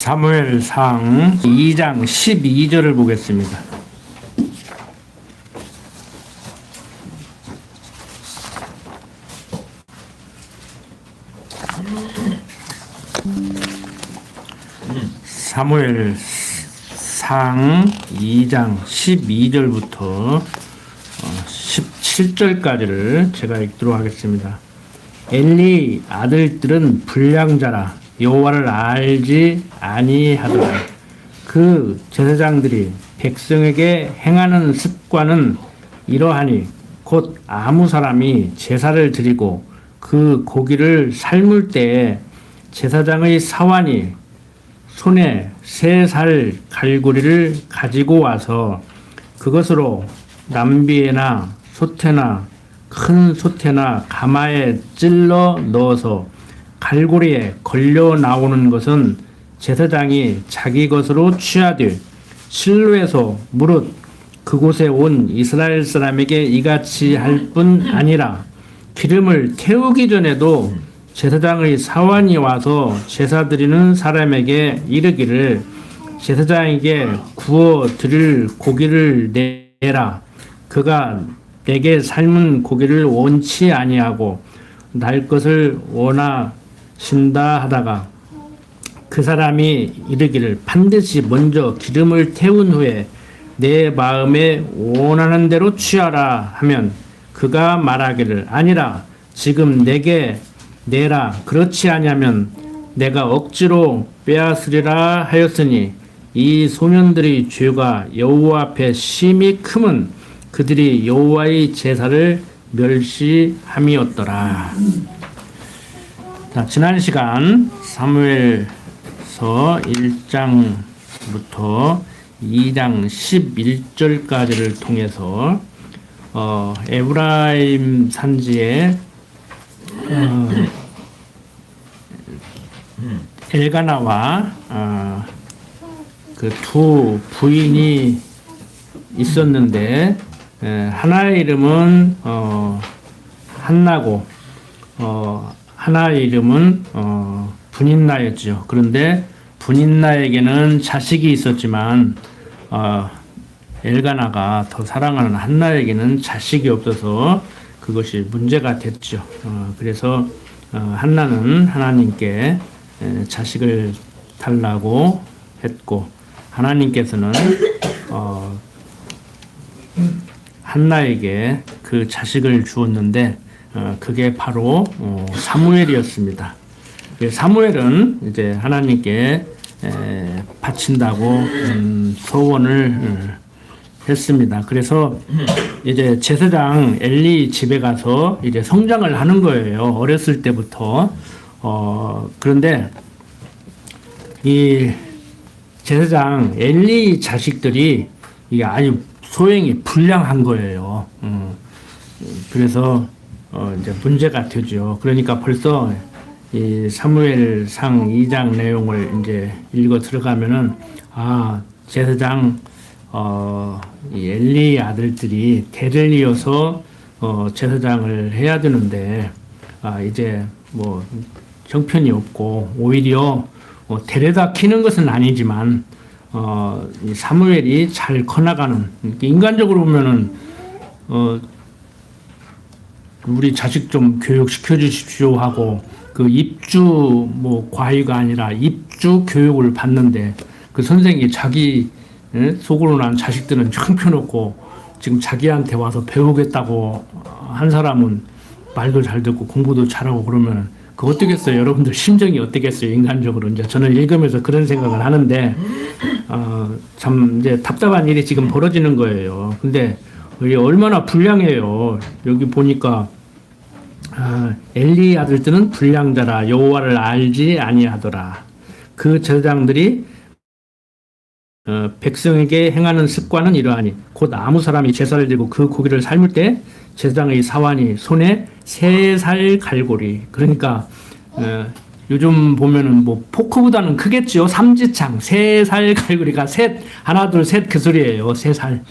사무엘상 2장 12절을 보겠습니다. 사무엘상 2장 12절부터 17절까지를 제가 읽도록 하겠습니다. 엘리 아들들은 불량자라 여호와를 알지 아니하더라. 그 제사장들이 백성에게 행하는 습관은 이러하니 곧 아무 사람이 제사를 드리고 그 고기를 삶을 때에 제사장의 사환이 손에 세 살 갈고리를 가지고 와서 그것으로 남비에나 소태나 큰 소태나 가마에 찔러 넣어서 갈고리에 걸려 나오는 것은 제사장이 자기 것으로 취하되 실로에서 무릇 그곳에 온 이스라엘 사람에게 이같이 할 뿐 아니라 기름을 태우기 전에도 제사장의 사환이 와서 제사 드리는 사람에게 이르기를 제사장에게 구워 드릴 고기를 내라. 그가 내게 삶은 고기를 원치 아니하고 날 것을 원하신다 하다가 그 사람이 이르기를 반드시 먼저 기름을 태운 후에 내 마음에 원하는 대로 취하라 하면 그가 말하기를 아니라 지금 내게 내라. 그렇지 아니하면 내가 억지로 빼앗으리라 하였으니 이 소년들의 죄가 여호와 앞에 심히 크면 그들이 여호와의 제사를 멸시함이었더라. 자, 지난 시간 사무엘서 1장부터 2장 11절까지를 통해서 에브라임 산지에 엘가나와 그 두 부인이 있었는데 하나의 이름은 한나고 하나의 이름은 분인나였죠. 그런데 분인나에게는 자식이 있었지만 엘가나가 더 사랑하는 한나에게는 자식이 없어서 그것이 문제가 됐죠. 그래서 한나는 하나님께 자식을 달라고 했고 하나님께서는 한나에게 그 자식을 주었는데 그게 바로 사무엘이었습니다. 사무엘은 이제 하나님께 바친다고 소원을 했습니다. 그래서 이제 제사장 엘리 집에 가서 이제 성장을 하는 거예요. 어렸을 때부터. 그런데 이 제사장 엘리 자식들이 이게 아주 소행이 불량한 거예요. 그래서 이제 문제가 되죠. 그러니까 벌써 이 사무엘상 2장 내용을 이제 읽어 들어가면은 제사장 이 엘리 아들들이 대를 이어서 제사장을 해야 되는데 이제 뭐 형편이 없고 오히려 데려다 키는 것은 아니지만 이 사무엘이 잘 커나가는 인간적으로 보면은 우리 자식 좀 교육시켜 주십시오 하고 그 입주 뭐 과외가 아니라 입주 교육을 받는데 그 선생이 자기 속으로 난 자식들은 형편없고 지금 자기한테 와서 배우겠다고 한 사람은 말도 잘 듣고 공부도 잘하고 그러면 그 어떻겠어요? 여러분들 심정이 어떻겠어요? 인간적으로 이제 저는 읽으면서 그런 생각을 하는데 참 이제 답답한 일이 지금 벌어지는 거예요. 근데 이게 얼마나 불량해요. 여기 보니까 엘리 아들들은 불량자라 여호와를 알지 아니하더라. 그 제사장들이 백성에게 행하는 습관은 이러하니 곧 아무 사람이 제사를 드리고 그 고기를 삶을 때 제사장의 사환이 손에 세 살 갈고리, 그러니까 요즘 보면은 뭐 포크보다는 크겠지요. 삼지창 세 살 갈고리가 셋 하나 둘 셋 그 소리예요. 세 살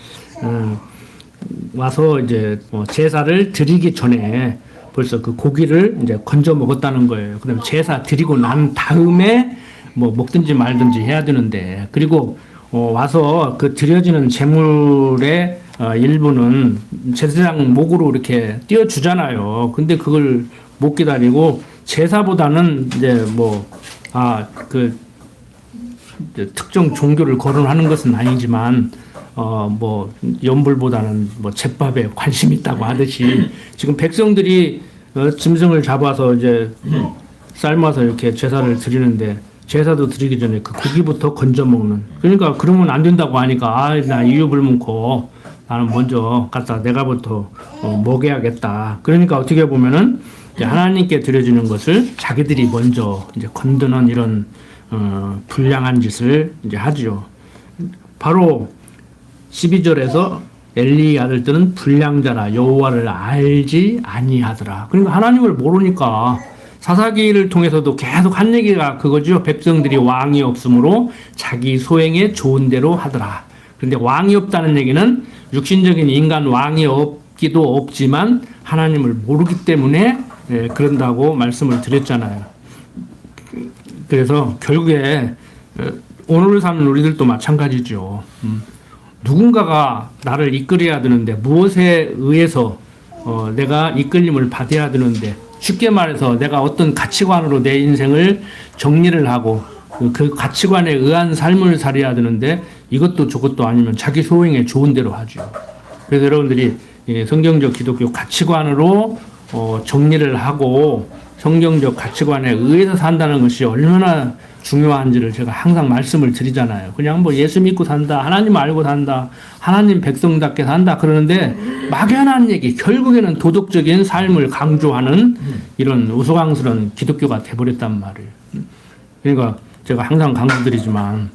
와서 이제 제사를 드리기 전에 벌써 그 고기를 이제 건져 먹었다는 거예요. 그럼 제사 드리고 난 다음에 뭐 먹든지 말든지 해야 되는데, 그리고 와서 그 드려지는 재물의 일부는 제사장 목으로 이렇게 띄워주잖아요. 근데 그걸 못 기다리고 제사보다는 이제 그 특정 종교를 거론하는 것은 아니지만 연불보다는 잿밥에 관심 있다고 하듯이 지금 백성들이 짐승을 잡아서 이제 삶아서 이렇게 제사를 드리는데, 제사도 드리기 전에 그 고기부터 건져 먹는. 그러니까 그러면 안 된다고 하니까 나 이유불문코 나는 먼저 갖다 내가부터 먹여야겠다. 그러니까 어떻게 보면은 이제 하나님께 드려지는 것을 자기들이 먼저 이제 건드는 이런 불량한 짓을 이제 하죠. 바로 12절에서 엘리 아들들은 불량자라 여호와를 알지 아니하더라. 그러니까 하나님을 모르니까 사사기를 통해서도 계속 한 얘기가 그거죠. 백성들이 왕이 없으므로 자기 소행에 좋은 대로 하더라. 그런데 왕이 없다는 얘기는 육신적인 인간 왕이 없기도 없지만 하나님을 모르기 때문에 그런다고 말씀을 드렸잖아요. 그래서 결국에 오늘을 사는 우리들도 마찬가지죠. 누군가가 나를 이끌어야 되는데 무엇에 의해서 내가 이끌림을 받아야 되는데, 쉽게 말해서 내가 어떤 가치관으로 내 인생을 정리를 하고 그 가치관에 의한 삶을 살아야 되는데 이것도 저것도 아니면 자기 소행에 좋은 대로 하죠. 그래서 여러분들이 성경적 기독교 가치관으로 정리를 하고 성경적 가치관에 의해서 산다는 것이 얼마나 중요한지를 제가 항상 말씀을 드리잖아요. 그냥 예수 믿고 산다, 하나님 알고 산다, 하나님 백성답게 산다 그러는데 막연한 얘기, 결국에는 도덕적인 삶을 강조하는 이런 우스꽝스러운 기독교가 돼버렸단 말이에요. 그러니까 제가 항상 강조드리지만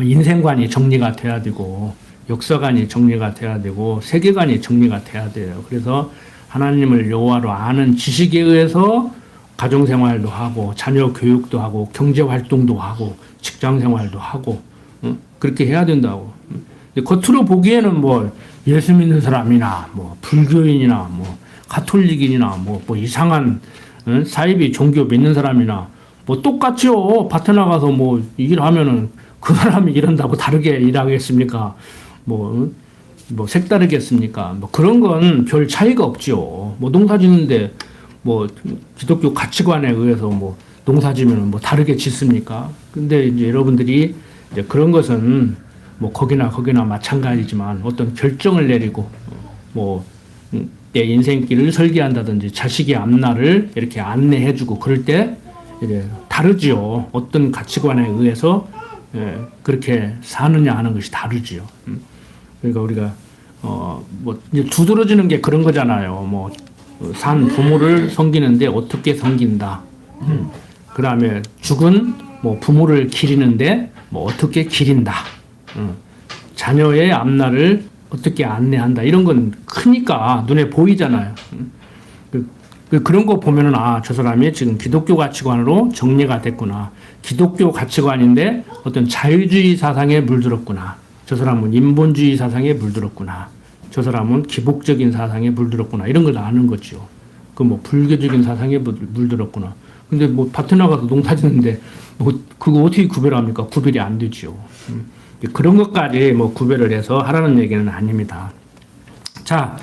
인생관이 정리가 돼야 되고 역사관이 정리가 돼야 되고 세계관이 정리가 돼야 돼요. 그래서 하나님을 여호와로 아는 지식에 의해서 가정생활도 하고 자녀 교육도 하고 경제활동도 하고 직장생활도 하고 그렇게 해야 된다고. 겉으로 보기에는 예수 믿는 사람이나 불교인이나 가톨릭인이나 이상한 사이비 종교 믿는 사람이나 똑같죠. 밭에 나가서 일하면은 그 사람이 일한다고 다르게 일하겠습니까? 색다르겠습니까? 그런 건 별 차이가 없죠. 농사 짓는데 기독교 가치관에 의해서 농사 지면 다르게 짓습니까? 근데 이제 여러분들이 이제 그런 것은 거기나 마찬가지지만 어떤 결정을 내리고 내 인생길을 설계한다든지 자식의 앞날을 이렇게 안내해주고 그럴 때 이제 다르지요. 어떤 가치관에 의해서 그렇게 사느냐 하는 것이 다르지요. 그러니까 우리가 이제 두드러지는 게 그런 거잖아요. 산 부모를 섬기는데 어떻게 섬긴다. 그 다음에 죽은 부모를 기리는데 어떻게 기린다. 자녀의 앞날을 어떻게 안내한다. 이런 건 크니까 눈에 보이잖아요. 그런 거 보면은 저 사람이 지금 기독교 가치관으로 정리가 됐구나. 기독교 가치관인데 어떤 자유주의 사상에 물들었구나. 저 사람은 인본주의 사상에 물들었구나. 저 사람은 기복적인 사상에 물들었구나. 이런 걸 아는 거죠. 불교적인 사상에 물들었구나. 근데 밭에 나가서 농사 짓는데 그거 어떻게 구별합니까? 구별이 안 되죠. 그런 것까지 구별을 해서 하라는 얘기는 아닙니다. 자,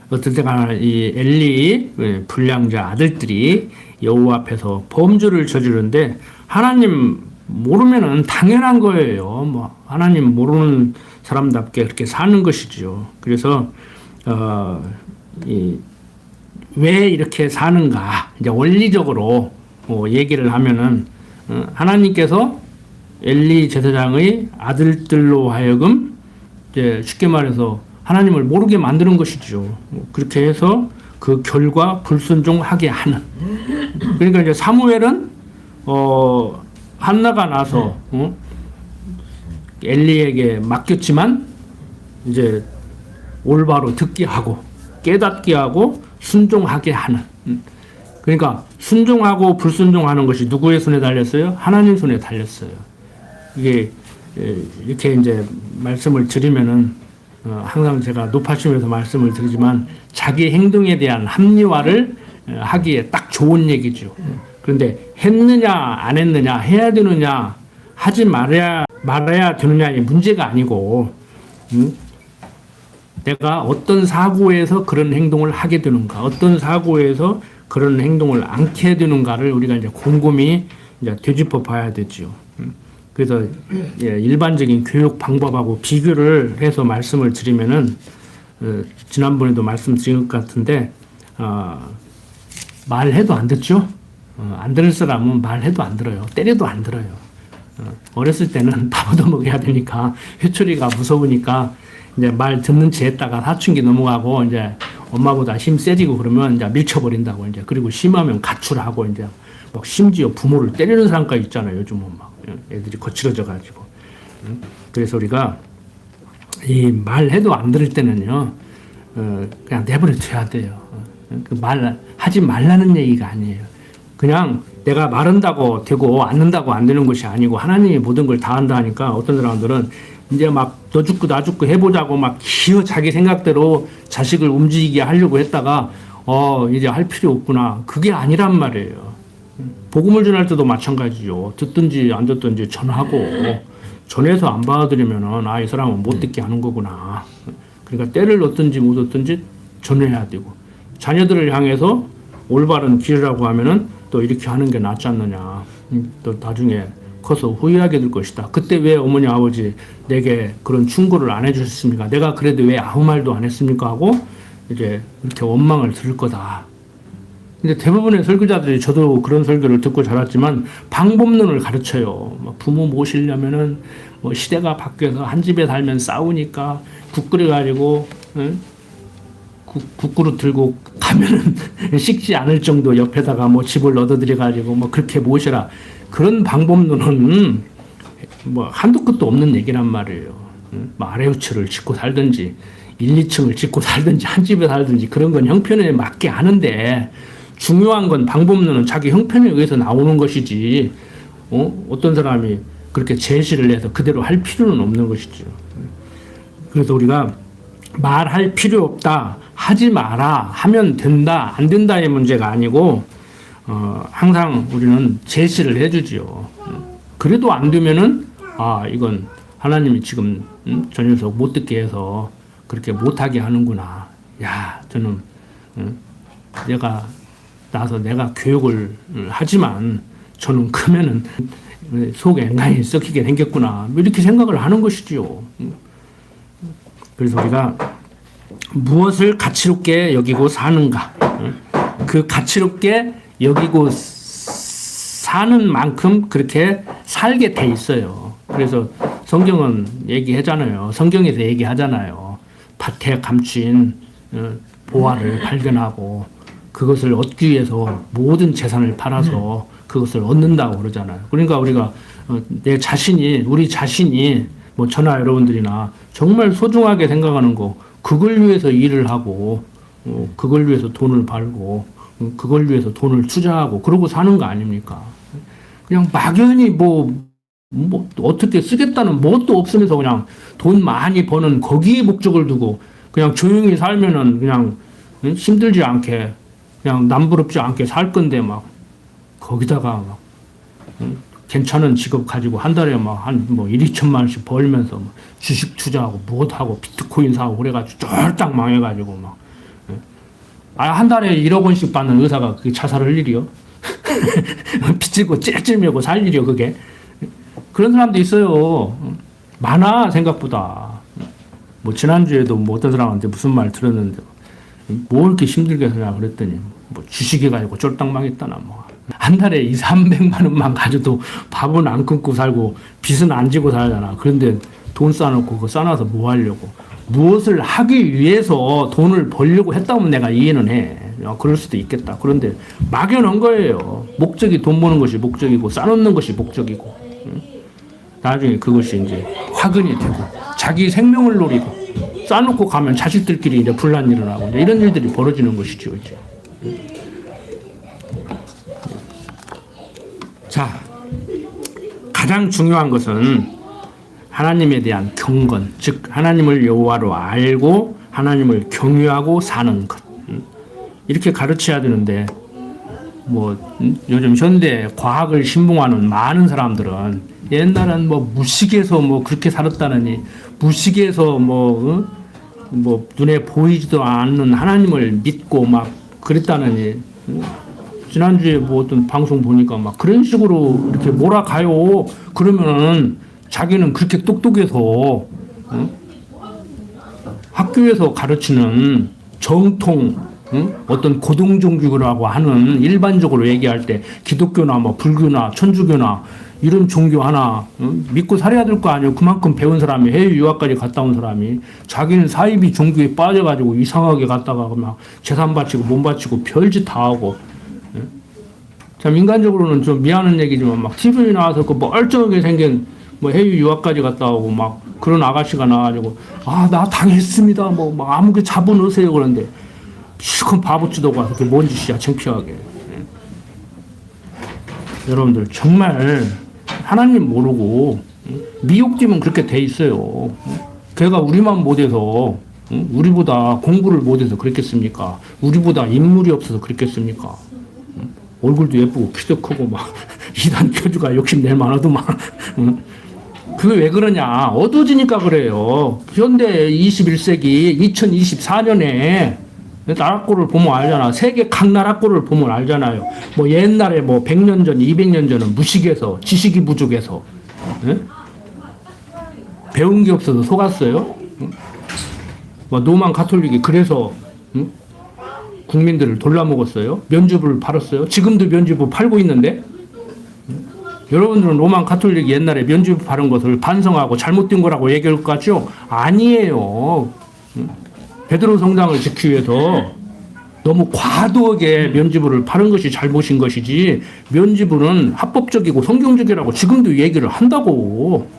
어떨 때가 이 엘리 불량자 아들들이 여호와 앞에서 범죄를 저지르는데 하나님 모르면은 당연한 거예요. 하나님 모르는 사람답게 그렇게 사는 것이죠. 그래서 왜 이렇게 사는가? 이제 원리적으로 얘기를 하면은 하나님께서 엘리 제사장의 아들들로 하여금 이제 쉽게 말해서 하나님을 모르게 만드는 것이죠. 그렇게 해서 그 결과 불순종하게 하는. 그러니까 이제 사무엘은 한나가 나서 엘리에게 맡겼지만 이제 올바로 듣게 하고 깨닫게 하고 순종하게 하는. 그러니까 순종하고 불순종하는 것이 누구의 손에 달렸어요? 하나님 손에 달렸어요. 이게 이렇게 이제 말씀을 드리면은 항상 제가 높아심에서 말씀을 드리지만 자기 행동에 대한 합리화를 하기에 딱 좋은 얘기죠. 그런데 했느냐 안 했느냐, 해야 되느냐 하지 말아야 되느냐의 문제가 아니고, 내가 어떤 사고에서 그런 행동을 하게 되는가, 어떤 사고에서 그런 행동을 않게 되는가를 우리가 이제 곰곰이 이제 되짚어 봐야 되죠. 그래서 일반적인 교육 방법하고 비교를 해서 말씀을 드리면은, 지난번에도 말씀드린 것 같은데, 말해도 안 듣죠? 안 들을 사람은 말해도 안 들어요. 때려도 안 들어요. 어렸을 때는 밥 얻어먹어야 되니까, 회초리가 무서우니까, 이제 말 듣는 채 했다가 사춘기 넘어가고, 이제 엄마보다 힘 세지고 그러면 이제 밀쳐버린다고, 이제. 그리고 심하면 가출하고, 이제 막 심지어 부모를 때리는 사람까지 있잖아요. 요즘은 막. 애들이 거칠어져가지고. 그래서 우리가 이 말해도 안 들을 때는요, 그냥 내버려 둬야 돼요. 그 말 하지 말라는 얘기가 아니에요. 그냥 내가 말한다고 되고 안 한다고 안 되는 것이 아니고, 하나님이 모든 걸 다 한다 하니까 어떤 사람들은 이제 막 너 죽고 나 죽고 해보자고 막 기어 자기 생각대로 자식을 움직이게 하려고 했다가 이제 할 필요 없구나. 그게 아니란 말이에요. 복음을 전할 때도 마찬가지죠. 듣든지 안 듣든지 전하고, 전해서 안 받아들이면은 이 사람은 못 듣게 하는 거구나. 그러니까 때를 넣든지 못 얻든지 전해야 되고, 자녀들을 향해서 올바른 길이라고 하면은 또 이렇게 하는 게 낫지 않느냐. 또 나중에 커서 후회하게 될 것이다. 그때 왜 어머니 아버지 내게 그런 충고를 안 해주셨습니까? 내가 그래도 왜 아무 말도 안 했습니까? 하고 이제 이렇게 원망을 들을 거다. 근데 대부분의 설교자들이, 저도 그런 설교를 듣고 자랐지만, 방법론을 가르쳐요. 부모 모시려면은 뭐 시대가 바뀌어서 한 집에 살면 싸우니까 국 끓여가지고, 국그릇 들고 가면은 식지 않을 정도 옆에다가 뭐 집을 얻어들여가지고 뭐 그렇게 모셔라. 그런 방법론은 뭐 한도 끝도 없는 얘기란 말이에요. 뭐 아래우층을 짓고 살든지 1, 2층을 짓고 살든지 한 집에 살든지 그런 건 형편에 맞게 하는데, 중요한 건 방법론은 자기 형편에 의해서 나오는 것이지, 어떤 사람이 그렇게 제시를 해서 그대로 할 필요는 없는 것이죠. 그래서 우리가 말할 필요 없다, 하지 마라, 하면 된다, 안 된다의 문제가 아니고, 항상 우리는 제시를 해주지요. 그래도 안 되면은, 이건 하나님이 지금 저 녀석 못 듣게 해서 그렇게 못하게 하는구나. 저는 내가 교육을 하지만 저는 크면은 속에 앵간히 썩히게 생겼구나. 이렇게 생각을 하는 것이지요. 그래서 우리가 무엇을 가치롭게 여기고 사는가, 그 가치롭게 여기고 사는 만큼 그렇게 살게 돼 있어요. 그래서 성경은 얘기하잖아요. 성경에서 얘기하잖아요. 밭에 감추인 보화를 발견하고 그것을 얻기 위해서 모든 재산을 팔아서 그것을 얻는다고 그러잖아요. 그러니까 우리가 우리 자신이 뭐 저나 여러분들이나 정말 소중하게 생각하는 거, 그걸 위해서 일을 하고, 그걸 위해서 돈을 벌고, 그걸 위해서 돈을 투자하고 그러고 사는 거 아닙니까? 그냥 막연히 뭐 어떻게 쓰겠다는 뭣도 없으면서 그냥 돈 많이 버는 거기에 목적을 두고 그냥 조용히 살면은 그냥 힘들지 않게, 그냥 남부럽지 않게 살 건데, 막 거기다가 막 괜찮은 직업 가지고 한 달에 막 한 1, 2천만 원씩 벌면서 막 주식 투자하고 무엇하고 비트코인 사고 그래가지고 쫄딱 망해가지고 막, 한 달에 1억 원씩 받는 의사가 그게 자살할 일이요? 빚지고 찔찔 매고 살 일이요, 그게? 그런 사람도 있어요. 많아, 생각보다. 뭐 지난주에도 뭐 어떤 사람한테 무슨 말 들었는데, 뭐 이렇게 힘들게 사냐 그랬더니 뭐 주식해가지고 쫄딱 망했다나 뭐. 한 달에 2, 300만 원만 가져도 밥은 안 끊고 살고 빚은 안 지고 살잖아. 그런데 돈 쌓아놓고 그거 쌓아놔서 뭐 하려고. 무엇을 하기 위해서 돈을 벌려고 했다면 내가 이해는 해. 그럴 수도 있겠다. 그런데 막연한 거예요. 목적이 돈 버는 것이 목적이고 쌓아놓는 것이 목적이고. 나중에 그것이 이제 화근이 되고 자기 생명을 노리고 쌓아놓고 가면 자식들끼리 이제 분란 일어나고 이제 이런 일들이 벌어지는 것이죠, 이제. 자, 가장 중요한 것은 하나님에 대한 경건, 즉 하나님을 여호와로 알고 하나님을 경유하고 사는 것. 이렇게 가르쳐야 되는데 요즘 현대 과학을 신봉하는 많은 사람들은 옛날엔 무식해서 그렇게 살았다느니 무식해서 눈에 보이지도 않는 하나님을 믿고 막 그랬다느니 지난주에 어떤 방송 보니까 막 그런 식으로 이렇게 몰아가요. 그러면은 자기는 그렇게 똑똑해서 학교에서 가르치는 정통 어떤 고등종교라고 하는 일반적으로 얘기할 때 기독교나 불교나 천주교나 이런 종교 하나 믿고 살아야 될 거 아니에요. 그만큼 배운 사람이 해외 유학까지 갔다 온 사람이 자기는 사이비 종교에 빠져가지고 이상하게 갔다가 막 재산 바치고 몸 바치고 별짓 다 하고 참 인간적으로는 좀 미안한 얘기지만 막 TV에 나와서 그 멀쩡하게 생긴 해외 유학까지 갔다 오고 막 그런 아가씨가 나와가지고 나 당했습니다 아무게 잡아 넣으세요 그런데 시큰 바보치도 가서 그게 뭔 짓이야 창피하게. 여러분들 정말 하나님 모르고 미혹되면 그렇게 돼 있어요. 걔가 우리만 못해서 우리보다 공부를 못해서 그랬겠습니까? 우리보다 인물이 없어서 그랬겠습니까? 얼굴도 예쁘고 키도 크고 막 이단 교주가 욕심낼 만하더만. 그게 왜 그러냐? 어두워지니까 그래요. 현대 21세기 2024년에 나라꼴을 보면 알잖아. 세계 각 나라꼴을 보면 알잖아요. 옛날에 100년 전, 200년 전은 무식해서 지식이 부족해서 배운 게 없어서 속았어요. 로만 가톨릭이 그래서 국민들을 돌라먹었어요. 면죄부를 팔았어요. 지금도 면죄부 팔고 있는데 여러분들은 로만 가톨릭이 옛날에 면죄부 팔은 것을 반성하고 잘못된 거라고 얘기할 것 같죠? 아니에요. 베드로 성당을 지키기 위해서 너무 과도하게 면죄부를 팔은 것이 잘못인 것이지 면죄부는 합법적이고 성경적이라고 지금도 얘기를 한다고.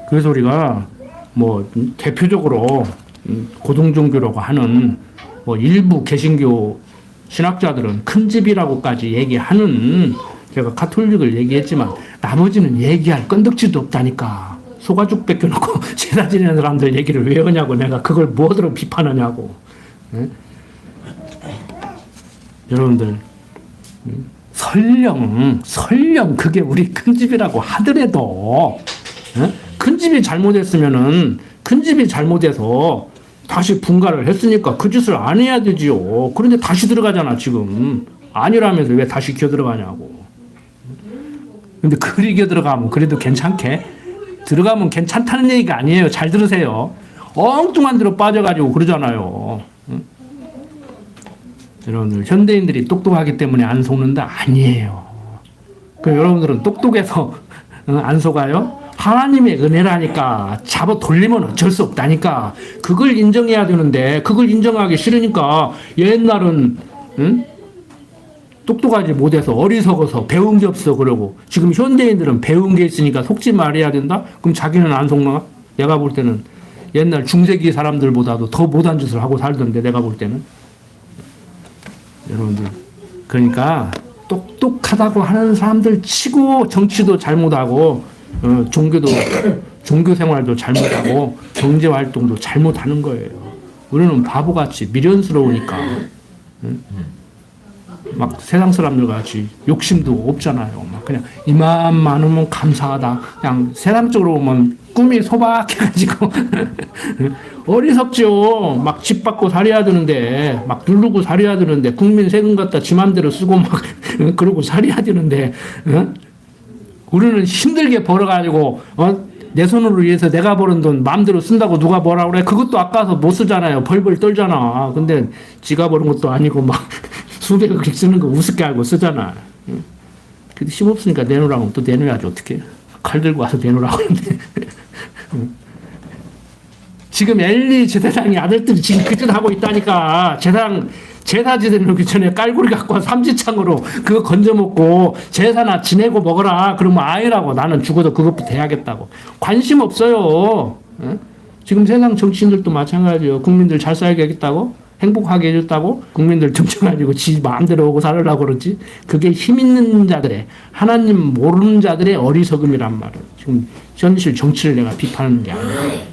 그래서 우리가 대표적으로 고등종교라고 하는 일부 개신교 신학자들은 큰 집이라고까지 얘기하는 제가 가톨릭을 얘기했지만 나머지는 얘기할 건덕지도 없다니까. 소가죽 뺏겨놓고 제사 지내는 사람들 얘기를 왜 하냐고 내가 그걸 뭐하러 비판하냐고. 여러분들 설령 그게 우리 큰 집이라고 하더라도 큰 집이 잘못했으면은 큰 집이 잘못해서 다시 분가를 했으니까 그 짓을 안 해야 되지요. 그런데 다시 들어가잖아 지금. 아니라면서 왜 다시 기어 들어가냐고. 근데 그리 기어 들어가면 그래도 괜찮게? 들어가면 괜찮다는 얘기가 아니에요. 잘 들으세요. 엉뚱한 데로 빠져가지고 그러잖아요. 여러분들 현대인들이 똑똑하기 때문에 안 속는다? 아니에요. 여러분들은 똑똑해서 안 속아요? 하나님의 은혜라니까. 잡아 돌리면 어쩔 수 없다니까. 그걸 인정해야 되는데 그걸 인정하기 싫으니까 옛날은 똑똑하지 못해서 어리석어서 배운 게 없어 그러고 지금 현대인들은 배운 게 있으니까 속지 말아야 된다? 그럼 자기는 안 속나? 내가 볼 때는 옛날 중세기 사람들보다도 더 못한 짓을 하고 살던데 내가 볼 때는. 여러분들 그러니까 똑똑하다고 하는 사람들 치고 정치도 잘못하고 종교 생활도 잘못하고 경제 활동도 잘못하는 거예요. 우리는 바보같이 미련스러우니까 막 세상 사람들 같이 욕심도 없잖아요. 막 그냥 이만 많으면 감사하다. 그냥 세상적으로 보면 꿈이 소박해가지고 어리석죠. 막 집 받고 살아야 되는데 막 누르고 살아야 되는데 국민 세금 갖다 지 맘대로 쓰고 막 그러고 살아야 되는데 우리는 힘들게 벌어가지고 내 손으로 일해서 내가 버는 돈 마음대로 쓴다고 누가 뭐라 그래? 그것도 아까워서 못 쓰잖아요. 벌벌 떨잖아. 근데 지가 버는 것도 아니고 막 수백억씩 쓰는 거 우습게 알고 쓰잖아. 근데 힘없으니까 내놓으라고 또 내놓아야지 어떻게. 칼 들고 와서 내놓으라고 하는데. 지금 엘리 제사장이 아들들이 지금 그 짓 하고 있다니까. 제사 지내기 전에 깔고리 갖고 와 삼지창으로 그거 건져 먹고 제사나 지내고 먹어라. 그러면 아이라고 나는 죽어도 그것부터 해야겠다고. 관심 없어요. 지금 세상 정치인들도 마찬가지예요. 국민들 잘 살게 하겠다고? 행복하게 해줬다고? 국민들 정쳐가지고 지 마음대로 오고 살으려고 그러지? 그게 힘 있는 자들의, 하나님 모르는 자들의 어리석음이란 말이에요. 지금 현실 정치를 내가 비판하는 게 아니에요.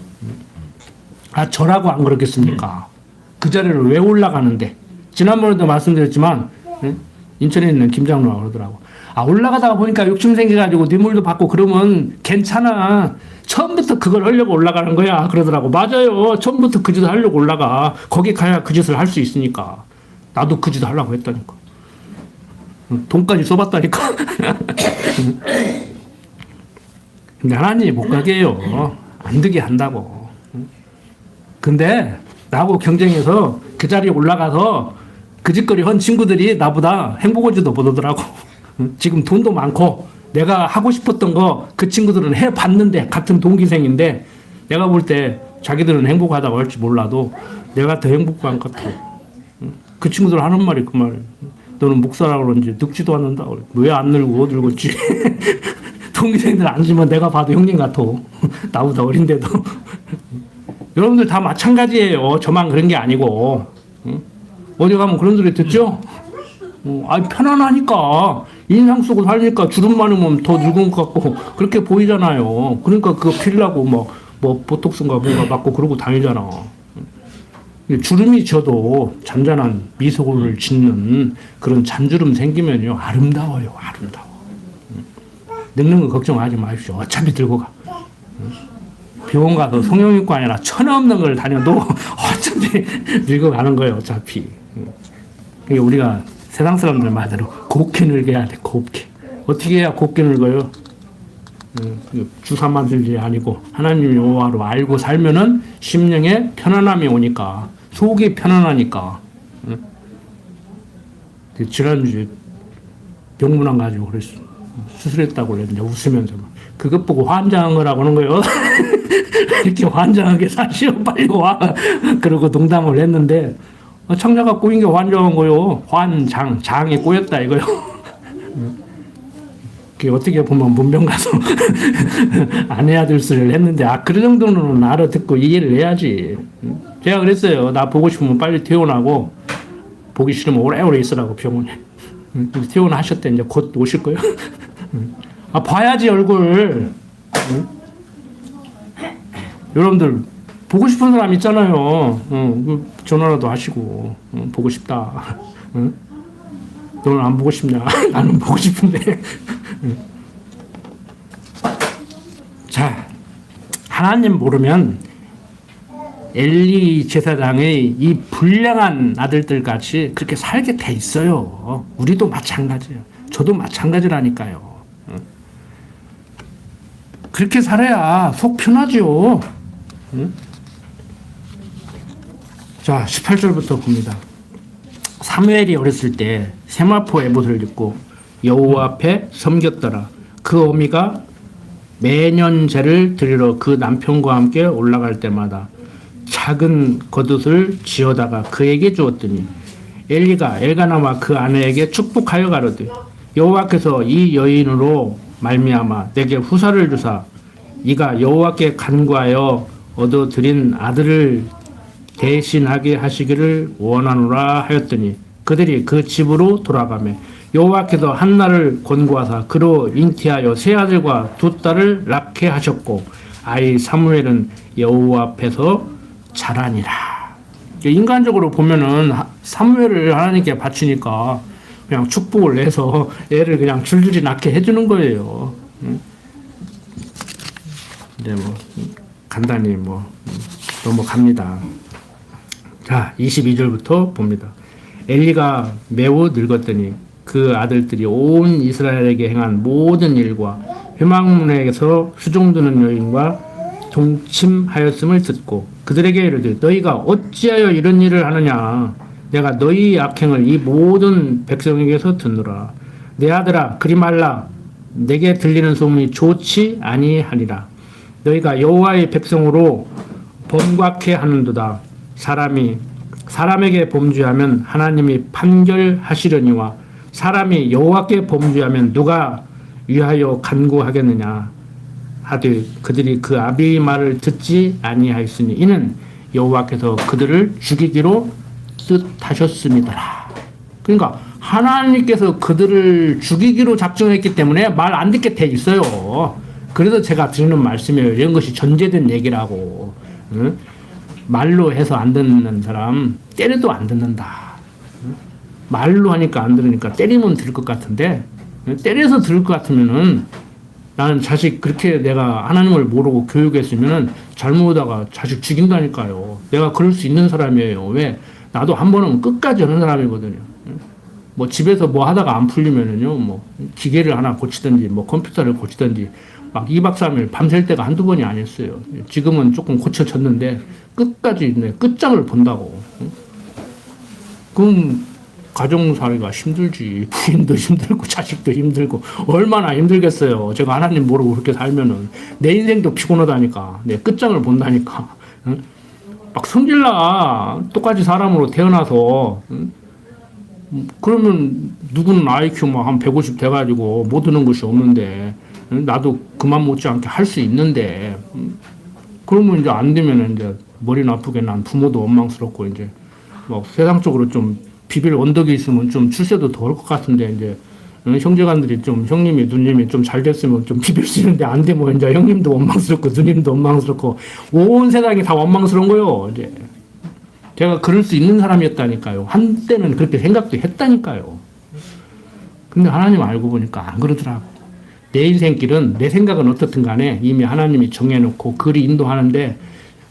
저라고 안 그렇겠습니까? 그 자리를 왜 올라가는데? 지난번에도 말씀드렸지만 인천에 있는 김장로가 그러더라고. 아, 올라가다가 보니까 욕심 생겨가지고 뇌물도 받고 그러면 괜찮아. 처음부터 그걸 하려고 올라가는 거야. 그러더라고. 맞아요. 처음부터 그 짓을 하려고 올라가. 거기 가야 그 짓을 할 수 있으니까. 나도 그 짓을 하려고 했다니까. 돈까지 써봤다니까. 근데 하나님이 못 가게 해요. 안 되게 한다고. 근데 나하고 경쟁해서 그 자리에 올라가서 그 짓거리 한 친구들이 나보다 행복한지도 못하더라고. 지금 돈도 많고 내가 하고 싶었던 거 그 친구들은 해봤는데 같은 동기생인데 내가 볼 때 자기들은 행복하다고 할지 몰라도 내가 더 행복한 것 같아. 그 친구들 하는 말이 그 말이야. 너는 목사라고 그런지 늙지도 않는다. 왜 안 늙어? 늙었지. 동기생들 앉으면 내가 봐도 형님 같아. 나보다 어린데도. 여러분들 다 마찬가지예요. 저만 그런 게 아니고. 어디 가면 그런 소리 듣죠? 편안하니까. 인상 쓰고 살니까 주름 많으면 더 늙은 것 같고 그렇게 보이잖아요. 그러니까 그거 필라고 뭐 보톡스인가 뭔가 맞고 그러고 다니잖아. 주름이 져도 잔잔한 미소를 짓는 그런 잔주름 생기면요 아름다워요. 아름다워. 늙는 거 걱정하지 마십시오. 어차피 들고 가. 병원 가서 성형외과 아니라 천하 없는 걸 다녀도 어차피 늙어가는 거예요. 어차피. 그러니까 우리가 세상 사람들 말대로 곱게 늙어야 돼. 곱게. 어떻게 해야 곱게 늙어요? 주사만 들지 아니고 하나님 여호와로 알고 살면은 심령에 편안함이 오니까 속이 편안하니까. 지난주에 병문안 가지고 그랬어. 수술했다고 그랬는데 웃으면서 그것 보고 환장을 하고 하는 거예요. 이렇게 환장하게 사시오 빨리 와. 그러고 농담을 했는데 창자가 꼬인 게 환장한 거요. 환장, 장이 꼬였다 이거요. 그게 어떻게 보면 문병 가서 안 해야 될 소리를 했는데 그 정도는 알아듣고 이해를 해야지. 제가 그랬어요. 나 보고 싶으면 빨리 퇴원하고 보기 싫으면 오래오래 있으라고 병원에. 퇴원하셨대. 이제 곧 오실 거예요. 봐야지 얼굴. 여러분들 보고 싶은 사람 있잖아요. 전화라도 하시고 보고 싶다. 너는 안 보고 싶냐? 나는 보고 싶은데. 자, 하나님 모르면 엘리 제사장의 이 불량한 아들들 같이 그렇게 살게 돼 있어요. 우리도 마찬가지예요. 저도 마찬가지라니까요. 그렇게 살아야 속 편하죠. 자, 18절부터 봅니다. 사무엘이 어렸을 때 세마포 에봇을 입고 여호와 앞에 섬겼더라. 그 어미가 매년 제를 드리러 그 남편과 함께 올라갈 때마다 작은 겉옷을 지어다가 그에게 주었더니 엘리가 엘가나와 그 아내에게 축복하여 가로되 여호와께서 이 여인으로 말미암아 내게 후사를 주사 이가 여호와께 간구하여 얻어들인 아들을 대신하게 하시기를 원하노라 하였더니 그들이 그 집으로 돌아가매 여호와께서 한나를 권고하사 그로 잉태하여 세 아들과 두 딸을 낳게 하셨고 아이 사무엘은 여호와 앞에서 자라니라. 인간적으로 보면은 사무엘을 하나님께 바치니까 그냥 축복을 해서 애를 그냥 줄줄이 낳게 해주는 거예요. 이제 간단히 넘어갑니다. 자, 22절부터 봅니다. 엘리가 매우 늙었더니 그 아들들이 온 이스라엘에게 행한 모든 일과 회막문에서 수종드는 여인과 동침하였음을 듣고 그들에게 이르되 너희가 어찌하여 이런 일을 하느냐 내가 너희 악행을 이 모든 백성에게서 듣노라. 내 아들아 그리 말라 내게 들리는 소문이 좋지 아니하니라. 너희가 여호와의 백성으로 범곽해 하는도다. 사람이 사람에게 범죄하면 하나님이 판결하시려니와 사람이 여호와께 범죄하면 누가 위하여 간구하겠느냐 하되 그들이 그 아비의 말을 듣지 아니하였으니 이는 여호와께서 그들을 죽이기로 뜻하셨습니다. 그러니까 하나님께서 그들을 죽이기로 작정했기 때문에 말 안 듣게 돼 있어요. 그래서 제가 드리는 말씀이에요. 이런 것이 전제된 얘기라고. 응? 말로 해서 안 듣는 사람 때려도 안 듣는다. 응? 말로 하니까 안 들으니까 때리면 들을 것 같은데, 때려서 들을 것 같으면은 나는 자식 그렇게 내가 하나님을 모르고 교육했으면은 잘못하다가 자식 죽인다니까요. 내가 그럴 수 있는 사람이에요. 왜? 나도 한 번은 끝까지 하는 사람이거든요. 뭐 집에서 뭐 하다가 안 풀리면은요, 뭐 기계를 하나 고치든지 뭐 컴퓨터를 고치든지 막 2박 3일 밤샐 때가 한두 번이 아니었어요. 지금은 조금 고쳐졌는데 끝까지 끝장을 본다고. 그럼 가정살이가 힘들지. 부인도 힘들고 자식도 힘들고 얼마나 힘들겠어요. 제가 하나님 모르고 그렇게 살면은 내 인생도 피곤하다니까. 내 끝장을 본다니까. 응? 막 성질나. 똑같이 사람으로 태어나서. 응? 그러면 누구는 IQ 한 150 돼가지고 못 하는 것이 없는데 응? 나도 그만 못지않게 할 수 있는데 그러면 이제 안 되면 이제 머리 나쁘게 난 부모도 원망스럽고 이제 뭐 세상적으로 좀 비빌 언덕이 있으면 좀 출세도 더 할 것 같은데 이제 형제간들이 좀 형님이 누님이 좀 잘 됐으면 좀 비빌 수 있는데 안 되면 이제 형님도 원망스럽고 누님도 원망스럽고 온 세상이 다 원망스러운 거요. 이제 제가 그럴 수 있는 사람이었다니까요. 한때는 그렇게 생각도 했다니까요. 근데 하나님 알고 보니까 안 그러더라고. 내 인생길은 내 생각은 어떻든 간에 이미 하나님이 정해놓고 그리 인도하는데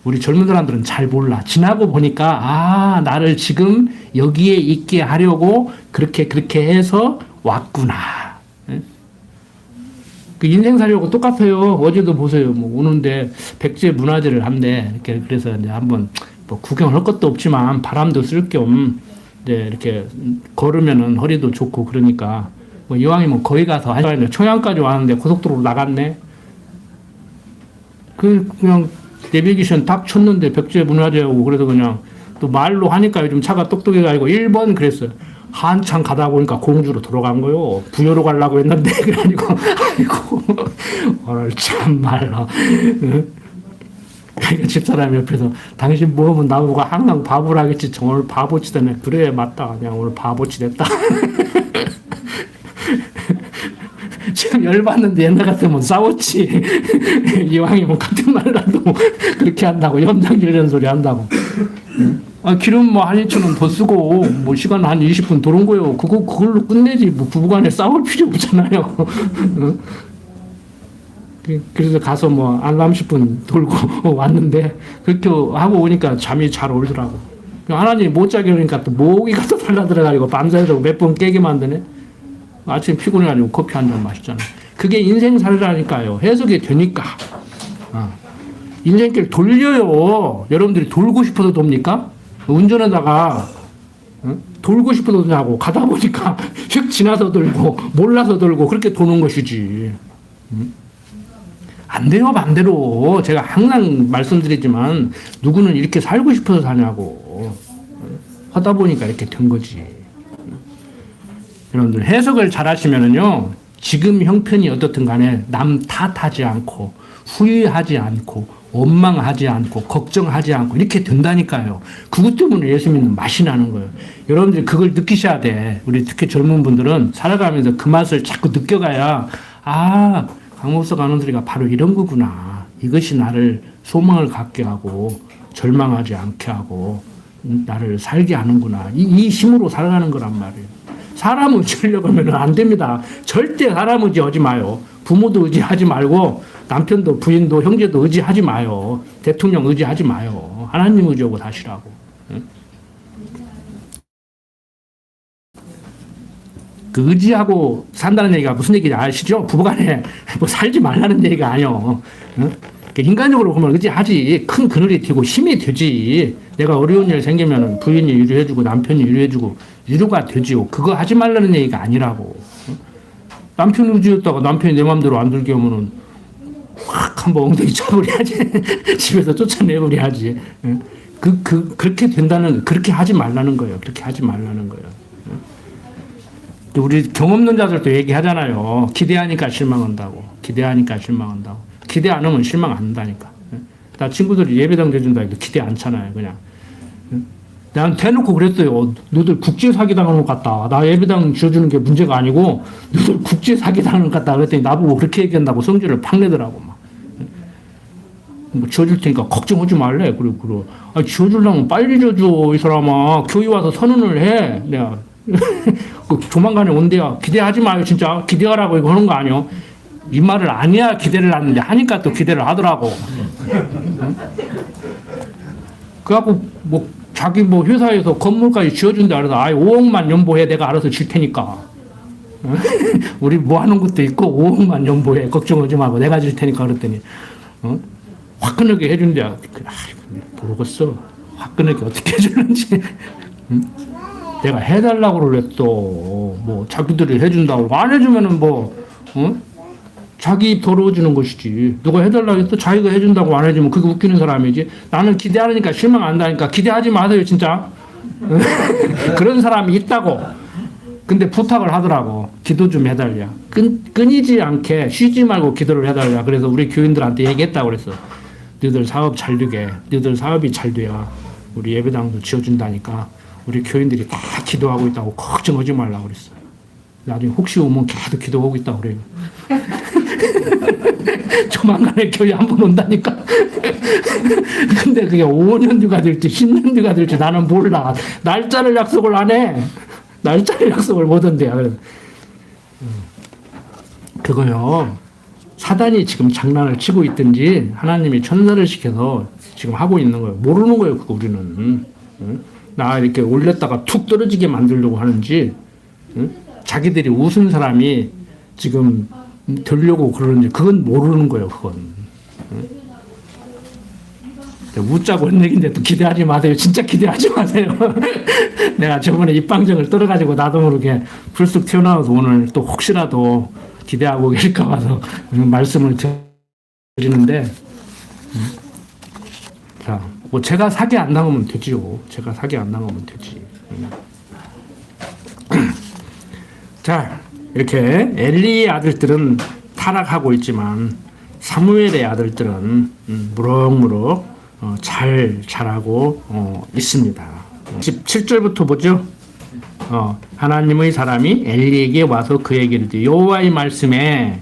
우리 젊은 사람들은 잘 몰라. 지나고 보니까 아 나를 지금 여기에 있게 하려고 그렇게 해서 왔구나. 그 인생 살려고 똑같아요. 어제도 보세요. 뭐 오는데 백제 문화재를 한대. 이렇게 그래서 이제 한번 뭐 구경할 것도 없지만 바람도 쓸 겸 이제 이렇게 걸으면은 허리도 좋고 그러니까 뭐 이왕이면 거기 가서 하자는데 청양까지 왔는데 고속도로로 나갔네. 그냥 내비게이션 딱 쳤는데 백제 문화재하고 그래서 그냥 또 말로 하니까 요즘 차가 똑똑해가지고 1번 그랬어요. 한참 가다 보니까 공주로 돌아간 거요. 부여로 가려고 했는데 그래가지고 아이고 오늘 참말로 집사람 옆에서 당신 뭐하면 나보고 항상 바보라 하겠지. 오늘 바보치 됐네. 그래 맞다. 그냥 오늘 바보치 됐다. 지금 열받는데 옛날 같으면 싸웠지. 이왕이면 같은 말라도 그렇게 한다고 염장질 이런 소리 한다고. 아, 기름 뭐 한 2,000원 더 쓰고 뭐 시간 한 20분 도는 거요. 그걸로 끝내지. 뭐 부부간에 싸울 필요 없잖아요. 그래서 가서 뭐 한 30분 돌고 왔는데 그렇게 하고 오니까 잠이 잘 오더라고. 하나님 못 자게 하니까 또 모기가 또 달라 들어가지고 밤새도록 몇 번 깨게 만드네. 아침 피곤해가지고 커피 한 잔 마시잖아. 그게 인생 살이라니까요. 해석이 되니까. 인생길 돌려요. 여러분들이 돌고 싶어서 돕니까? 운전하다가 돌고 싶어서 도냐고 가다 보니까 휙 지나서 돌고 몰라서 돌고 그렇게 도는 것이지. 안 돼요, 반대로. 제가 항상 말씀드리지만 누구는 이렇게 살고 싶어서 사냐고. 하다 보니까 이렇게 된 거지. 여러분들 해석을 잘 하시면은요, 지금 형편이 어떻든 간에 남 탓하지 않고, 후회하지 않고, 원망하지 않고, 걱정하지 않고, 이렇게 된다니까요. 그것 때문에 예수 믿는 맛이 나는 거예요. 여러분들이 그걸 느끼셔야 돼. 우리 특히 젊은 분들은 살아가면서 그 맛을 자꾸 느껴가야, 아, 강목사 간원들이가 바로 이런 거구나. 이것이 나를 소망을 갖게 하고, 절망하지 않게 하고, 나를 살게 하는구나. 이 힘으로 살아가는 거란 말이에요. 사람 의지하려고 하면 안 됩니다. 절대 사람 의지하지 마요. 부모도 의지하지 말고 남편도 부인도 형제도 의지하지 마요. 대통령 의지하지 마요. 하나님 의지하고 사시라고. 그 의지하고 산다는 얘기가 무슨 얘기인지 아시죠? 부부간에 뭐 살지 말라는 얘기가 아니요. 인간적으로 보면 의지하지. 큰 그늘이 되고 힘이 되지. 내가 어려운 일 생기면 부인이 위로해주고 남편이 위로해주고 위로가 되지요. 그거 하지 말라는 얘기가 아니라고. 남편 의지했다가 남편이 내 마음대로 안 들게 하면은 확 한번 엉덩이 쳐버려야지. 집에서 쫓아내버려야지. 그렇게 된다는, 그렇게 하지 말라는 거예요. 그렇게 하지 말라는 거예요. 우리 경험 없는 자들도 얘기하잖아요. 기대하니까 실망한다고. 기대하니까 실망한다고. 기대 안 하면 실망 안 한다니까. 나 친구들이 예배당 대준다 해도 기대 않잖아요. 그냥. 난 대놓고 그랬어요. 너들 국제 사기 당하는 것 같다. 나 예배당 지어주는 게 문제가 아니고 너들 국제 사기 당하는 것 같다. 그랬더니 나보고 그렇게 얘기한다고 성질을 팍 내더라고. 막. 뭐 지어줄 테니까 걱정하지 말래. 그리고 지어주려면 빨리 지어줘. 이 사람아. 교회 와서 선언을 해. 내가 그 조만간에 온대요. 기대하지 마요, 진짜. 기대하라고 이거 하는 거 아니요. 이 말을 아니야 기대를 하는데 하니까 또 기대를 하더라고. 그래갖고 뭐 자기 뭐 회사에서 건물까지 지어준다 그래서 5억만 연보해 내가 알아서 질 테니까. 우리 뭐 하는 것도 있고 5억만 연보해 걱정하지 말고 내가 질 테니까 그랬더니 화끈하게 해준대요. 모르겠어. 화끈하게 어떻게 해주는지. 내가 해달라고 그랬어. 뭐 자기들이 해준다고 안 해주면은 뭐 자기 입 더러워지는 것이지. 누가 해달라고 했어? 자기가 해준다고 안 해주면 그게 웃기는 사람이지. 나는 기대하니까 실망 안 한다니까 기대하지 마세요 진짜. 그런 사람이 있다고. 근데 부탁을 하더라고. 기도 좀 해달라. 끊이지 않게 쉬지 말고 기도를 해달라. 그래서 우리 교인들한테 얘기했다고 그랬어. 너희들 사업 잘 되게, 너희들 사업이 잘 돼야 우리 예배당도 지어준다니까 우리 교인들이 다 기도하고 있다고 걱정하지 말라고 그랬어. 나중에 혹시 오면 계속 기도하고 있다고 그래요. 조만간에 교회 한번 온다니까. 근데 그게 5년 뒤가 될지 10년 뒤가 될지 나는 몰라. 날짜를 약속을 안 해. 날짜를 약속을 못 한대요. 그래서 그거요. 사단이 지금 장난을 치고 있든지 하나님이 천사를 시켜서 지금 하고 있는 거예요. 모르는 거예요. 그거 우리는. 나 이렇게 올렸다가 툭 떨어지게 만들려고 하는지 자기들이 웃은 사람이 지금 되려고 그러는지 그건 모르는 거예요. 그건. 웃자고 한 얘기인데 또 기대하지 마세요. 진짜 기대하지 마세요. 내가 저번에 입방정을 떨어가지고 나도 모르게 불쑥 튀어나와서 오늘 또 혹시라도 기대하고 계실까 봐서 말씀을 드리는데 자, 뭐 제가 사기 안 당하면 되지요. 제가 사기 안 당하면 되지. 자, 이렇게 엘리의 아들들은 타락하고 있지만 사무엘의 아들들은 무럭무럭 잘 자라고 있습니다. 17절부터 보죠. 하나님의 사람이 엘리에게 와서 그에게 이르되 여호와의 말씀에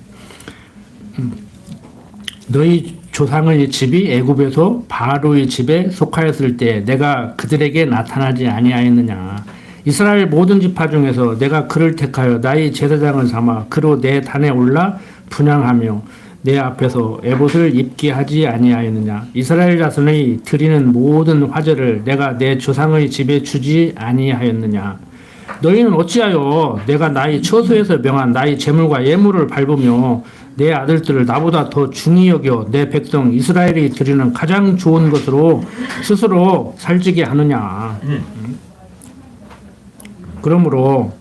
너희 조상의 집이 애굽에서 바로의 집에 속하였을 때 내가 그들에게 나타나지 아니하였느냐. 이스라엘 모든 지파 중에서 내가 그를 택하여 나의 제사장을 삼아 그로 내 단에 올라 분향하며 내 앞에서 에봇을 입게 하지 아니하였느냐. 이스라엘 자손의 드리는 모든 화제를 내가 내 조상의 집에 주지 아니하였느냐. 너희는 어찌하여 내가 나의 처소에서 명한 나의 재물과 예물을 밟으며 내 아들들을 나보다 더 중히 여겨 내 백성 이스라엘이 드리는 가장 좋은 것으로 스스로 살지게 하느냐. 그러므로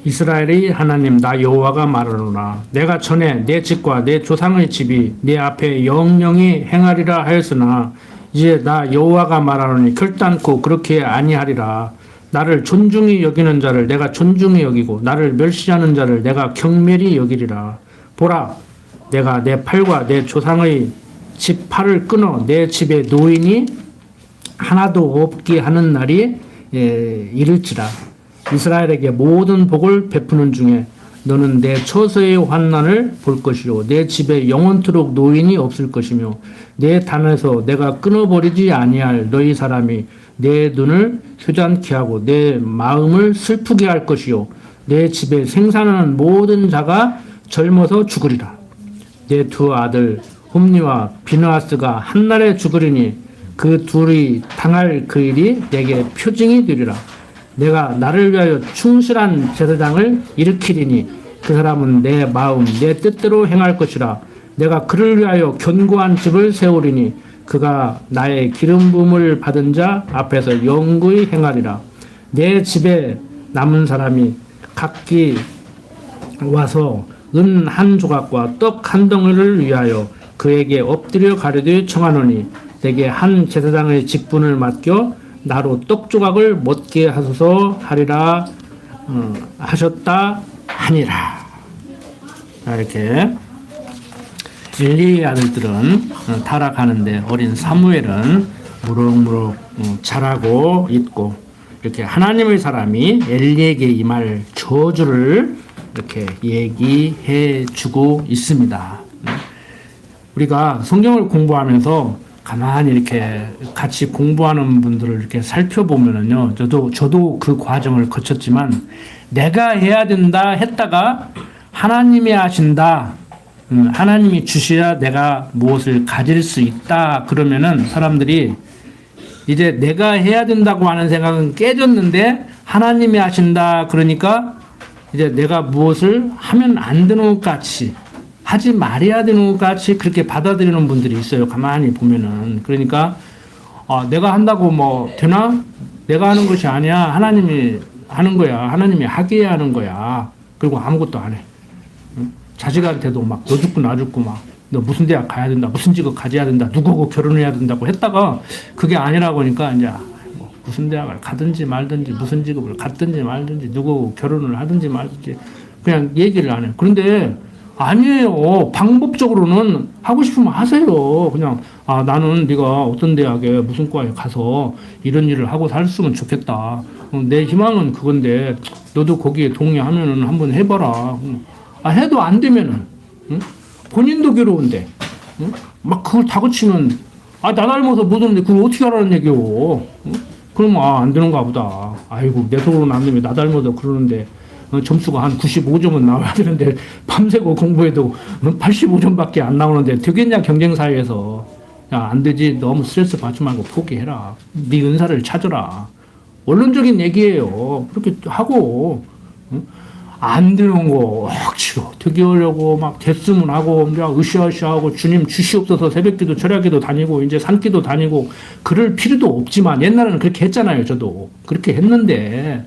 이스라엘의 하나님 나 여호와가 말하노라. 내가 전에 내 집과 내 조상의 집이 내 앞에 영영히 행하리라 하였으나 이제 나 여호와가 말하노니 결단코 그렇게 아니하리라. 나를 존중히 여기는 자를 내가 존중히 여기고 나를 멸시하는 자를 내가 경멸히 여기리라. 보라, 내가 내 팔과 내 조상의 집 팔을 끊어 내 집에 노인이 하나도 없게 하는 날이 이를지라. 이스라엘에게 모든 복을 베푸는 중에 너는 내 처소의 환난을 볼 것이요 내 집에 영원토록 노인이 없을 것이며 내 단에서 내가 끊어버리지 아니할 너희 사람이 내 눈을 휴잔케 하고 내 마음을 슬프게 할 것이요 내 집에 생산하는 모든 자가 젊어서 죽으리라. 내 두 아들 홈니와 비느하스가 한날에 죽으리니 그 둘이 당할 그 일이 내게 표징이 되리라. 내가 나를 위하여 충실한 제사장을 일으키리니 그 사람은 내 마음 내 뜻대로 행할 것이라. 내가 그를 위하여 견고한 집을 세우리니 그가 나의 기름 부음을 받은 자 앞에서 영구히 행하리라. 내 집에 남은 사람이 각기 와서 은 한 조각과 떡 한 덩이를 위하여 그에게 엎드려 가려되 청하노니 내게 한 제사장의 직분을 맡겨 나로 떡 조각을 먹게 하소서 하리라 하셨다 하니라. 이렇게 엘리의 아들들은 타락하는데 어린 사무엘은 무럭무럭 자라고 있고 이렇게 하나님의 사람이 엘리에게 임할 저주를 이렇게 얘기해 주고 있습니다. 우리가 성경을 공부하면서 가만히 이렇게 같이 공부하는 분들을 이렇게 살펴보면은요, 저도 그 과정을 거쳤지만, 내가 해야 된다 했다가 하나님이 하신다, 하나님이 주셔야 내가 무엇을 가질 수 있다, 그러면은 사람들이 이제 내가 해야 된다고 하는 생각은 깨졌는데 하나님이 하신다, 그러니까 이제 내가 무엇을 하면 안 되는 것 같이, 하지 말아야 되는 것 같이 그렇게 받아들이는 분들이 있어요. 가만히 보면은. 그러니까 내가 한다고 뭐 되나? 내가 하는 것이 아니야. 하나님이 하는 거야. 하나님이 하게 하는 거야. 그리고 아무것도 안 해. 자식한테도 막 너 죽고 나 죽고 막 너 무슨 대학 가야 된다, 무슨 직업 가져야 된다, 누구하고 결혼해야 된다고 했다가 그게 아니라고 하니까 이제 뭐 무슨 대학을 가든지 말든지 무슨 직업을 갖든지 말든지 누구하고 결혼을 하든지 말든지 그냥 얘기를 안 해요. 그런데 아니에요. 방법적으로는 하고 싶으면 하세요. 그냥 나는 네가 어떤 대학에 무슨 과에 가서 이런 일을 하고 살았으면 좋겠다. 내 희망은 그건데 너도 거기에 동의하면은 한번 해봐라. 해도 안 되면은 응? 본인도 괴로운데 응? 막 그걸 다그치면 나 닮아서 못 오는데 그걸 어떻게 하라는 얘기요. 응? 그러면 안 되는가 보다. 아이고 내 속으로는 안 되면 나 닮아서 그러는데 점수가 한 95점은 나와야 되는데 밤새고 공부해도 85점밖에 안 나오는데 되겠냐 경쟁 사회에서. 야, 안 되지. 너무 스트레스 받지 말고 포기해라. 네 은사를 찾아라. 원론적인 얘기예요. 그렇게 하고 응? 안 되는 거 억지로 되게 하려고 막 됐으면 하고 으쌰으쌰하고 주님 주시옵소서 새벽기도 절야기도 다니고 이제 산기도 다니고 그럴 필요도 없지만 옛날에는 그렇게 했잖아요. 저도 그렇게 했는데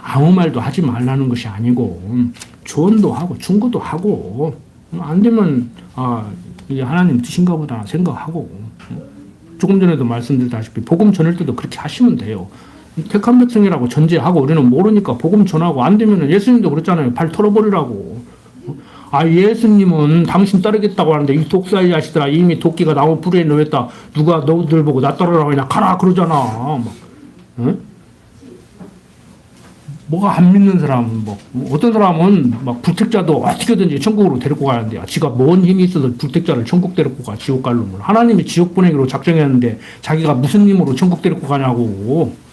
아무 말도 하지 말라는 것이 아니고 조언도 하고 충고도 하고 안 되면 이게 하나님 뜻인가 보다 생각하고 조금 전에도 말씀드렸다시피 복음 전할 때도 그렇게 하시면 돼요. 택한 백성이라고 전제하고 우리는 모르니까 복음 전하고 안 되면 예수님도 그랬잖아요. 발 털어버리라고. 예수님은 당신 따르겠다고 하는데 이 독사의 자식들아 이미 도끼가 나무 뿌리에 놓였다. 누가 너희들 보고 나 따르라고 그냥 가라 그러잖아. 응? 뭐가 안 믿는 사람은 어떤 사람은 막 불택자도 어떻게든지 천국으로 데리고 가는데 지가 뭔 힘이 있어서 불택자를 천국 데리고 가. 지옥 갈 놈을. 하나님이 지옥 보내기로 작정했는데 자기가 무슨 힘으로 천국 데리고 가냐고.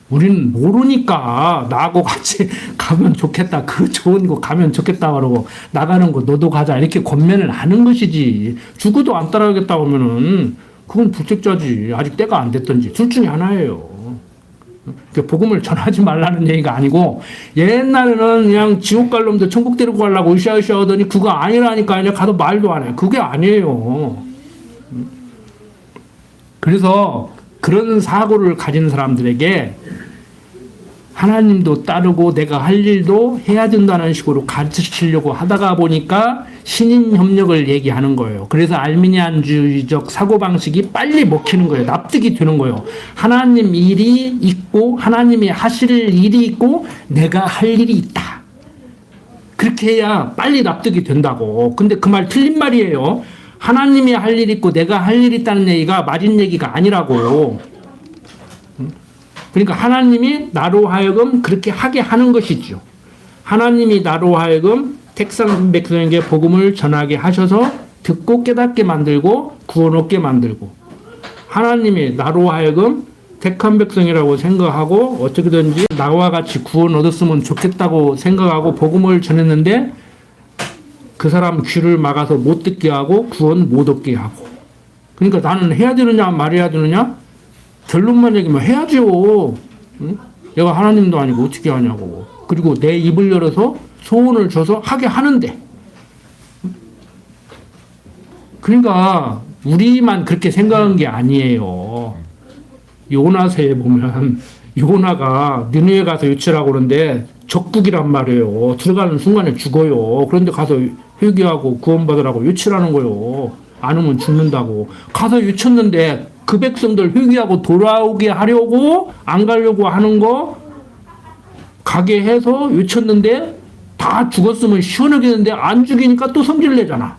우리는 모르니까 나하고 같이 가면 좋겠다. 그 좋은 거 가면 좋겠다 그러고 나가는 거 너도 가자 이렇게 권면을 하는 것이지. 죽어도 안 따라가겠다 하면은 그건 불택자지. 아직 때가 안 됐던지 둘 중에 하나예요. 복음을 전하지 말라는 얘기가 아니고 옛날에는 그냥 지옥 갈 놈들 천국 데리고 가려고 으쌰으쌰 하더니 그거 아니라니까 이제 가서 말도 안 해. 그게 아니에요. 그래서 그런 사고를 가진 사람들에게 하나님도 따르고 내가 할 일도 해야 된다는 식으로 가르치려고 하다가 보니까 신인협력을 얘기하는 거예요. 그래서 알미니안주의적 사고방식이 빨리 먹히는 거예요. 납득이 되는 거예요. 하나님 일이 있고 하나님이 하실 일이 있고 내가 할 일이 있다. 그렇게 해야 빨리 납득이 된다고. 근데 그 말 틀린 말이에요. 하나님이 할 일이 있고 내가 할 일이 있다는 얘기가 맞은 얘기가 아니라고. 그러니까 하나님이 나로 하여금 그렇게 하게 하는 것이죠. 하나님이 나로 하여금 택한 백성에게 복음을 전하게 하셔서 듣고 깨닫게 만들고 구원 얻게 만들고 하나님이 나로 하여금 택한 백성이라고 생각하고 어떻게든지 나와 같이 구원 얻었으면 좋겠다고 생각하고 복음을 전했는데 그 사람 귀를 막아서 못 듣게 하고 구원 못 얻게 하고. 그러니까 나는 해야 되느냐 말해야 되느냐? 결론만 얘기하면 해야죠. 응? 내가 하나님도 아니고 어떻게 하냐고. 그리고 내 입을 열어서 소원을 줘서 하게 하는데. 그러니까 우리만 그렇게 생각한 게 아니에요. 요나서에 보면 요나가 니느웨 가서 유치라고 그러는데 적국이란 말이에요. 들어가는 순간에 죽어요. 그런데 가서 회개하고 구원받으라고 유치라는 거예요. 안 오면 죽는다고. 가서 유쳤는데 그 백성들 회개하고 돌아오게 하려고 안 가려고 하는 거 가게 해서 유쳤는데 다 죽었으면 시원하겠는데 안 죽이니까 또 성질 내잖아.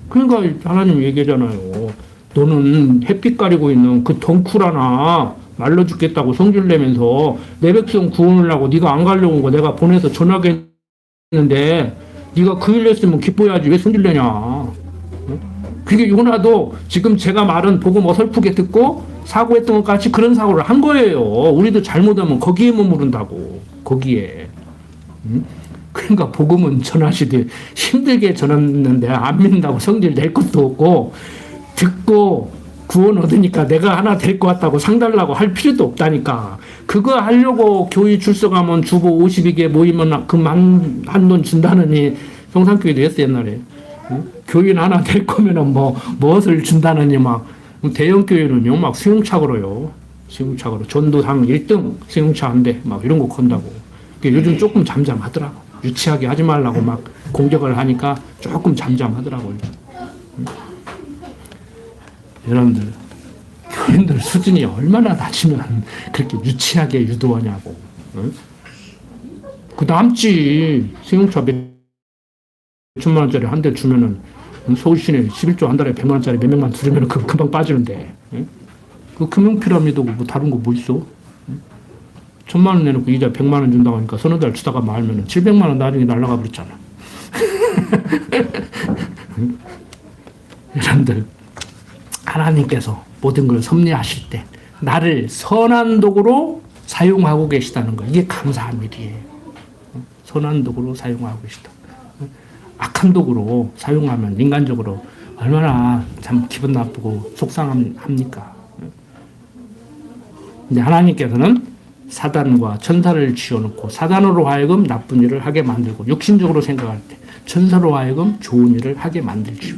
그러니까 하나님 얘기하잖아요. 너는 햇빛 가리고 있는 그 덩쿨 하나 말려 죽겠다고 성질 내면서 내 백성 구원을 하고 네가 안 가려고 온 거 내가 보내서 전하게 했는데 네가 그 일 했으면 기뻐야지 왜 성질 내냐. 그러니까 요나도 지금 제가 말은 복음 어설프게 듣고 사고했던 것 같이 그런 사고를 한 거예요. 우리도 잘못하면 거기에 머무른다고. 거기에. 그러니까 복음은 전하시되 힘들게 전했는데 안 믿는다고 성질 낼 것도 없고, 듣고 구원 얻으니까 내가 하나 될 것 같다고 상달라고 할 필요도 없다니까. 그거 하려고 교회 출석하면 주보 52개 모이면 그만 한돈 준다느니 평산교회도 했어 옛날에. 교인 하나 될 거면은 무엇을 준다느니 막. 대형 교회는요 막 수용차 걸어요. 수용차 걸어. 전도상 1등 수용차 한 대 막 이런 거 건다고. 요즘 조금 잠잠하더라고. 유치하게 하지 말라고 막 공격을 하니까 조금 잠잠하더라고요. 여러분들, 교인들 수준이 얼마나 낮으면 그렇게 유치하게 유도하냐고. 응? 그 남지. 수용차 몇 천만 원짜리 한 대 주면은 서울시내 11조 한 달에 100만 원짜리 몇 명만 들으면 그 금방 빠지는데. 응? 그 금융피라미드고 뭐 다른 거 뭐 있어? 응? 1,000만 원 내놓고 이자 100만 원 준다고 하니까 서너 달 주다가 말면은 700만 원 나중에 날라가 버렸잖아. 응? 여러분들, 하나님께서 모든 걸 섭리하실 때 나를 선한 도구로 사용하고 계시다는 거, 이게 감사한 일이에요. 선한 도구로 사용하고 계시다. 악한 도구로 사용하면 인간적으로 얼마나 참 기분 나쁘고 속상합니까? 근데 하나님께서는 사단과 천사를 지어놓고 사단으로 하여금 나쁜 일을 하게 만들고, 육신적으로 생각할 때 천사로 하여금 좋은 일을 하게 만들죠.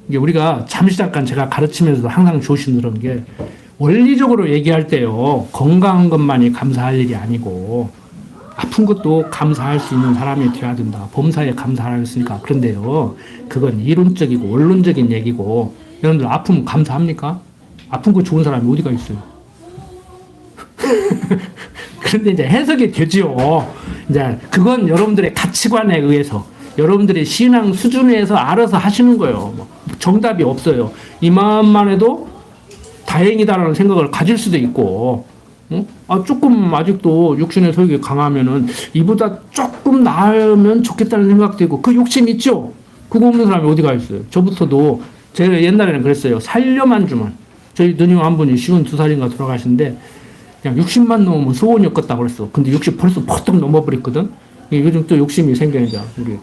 이게 우리가 잠깐 제가 가르치면서도 항상 조심스러운 게, 원리적으로 얘기할 때요, 건강한 것만이 감사할 일이 아니고 아픈 것도 감사할 수 있는 사람이 되어야 된다. 범사에 감사하라고 했으니까. 그런데요, 그건 이론적이고 원론적인 얘기고, 여러분들 아프면 감사합니까? 아픈 거 좋은 사람이 어디가 있어요? 그런데 이제 해석이 되지요. 이제 그건 여러분들의 가치관에 의해서, 여러분들의 신앙 수준에서 알아서 하시는 거예요. 정답이 없어요. 이 마음만 해도 다행이다라는 생각을 가질 수도 있고, 조금 아직도 육신의 소욕이 강하면은 이보다 조금 나으면 좋겠다는 생각도 있고, 그 욕심 있죠? 그거 없는 사람이 어디가 있어요? 저부터도 제가 옛날에는 그랬어요. 살려만 주면. 저희 누님 한 분이 52살인가 돌아가시는데 그냥 60만 넘으면 소원이 없겠다고 그랬어. 근데 60 벌써 퍼뜩 넘어버렸거든? 요즘 또 욕심이 생겨니까 우리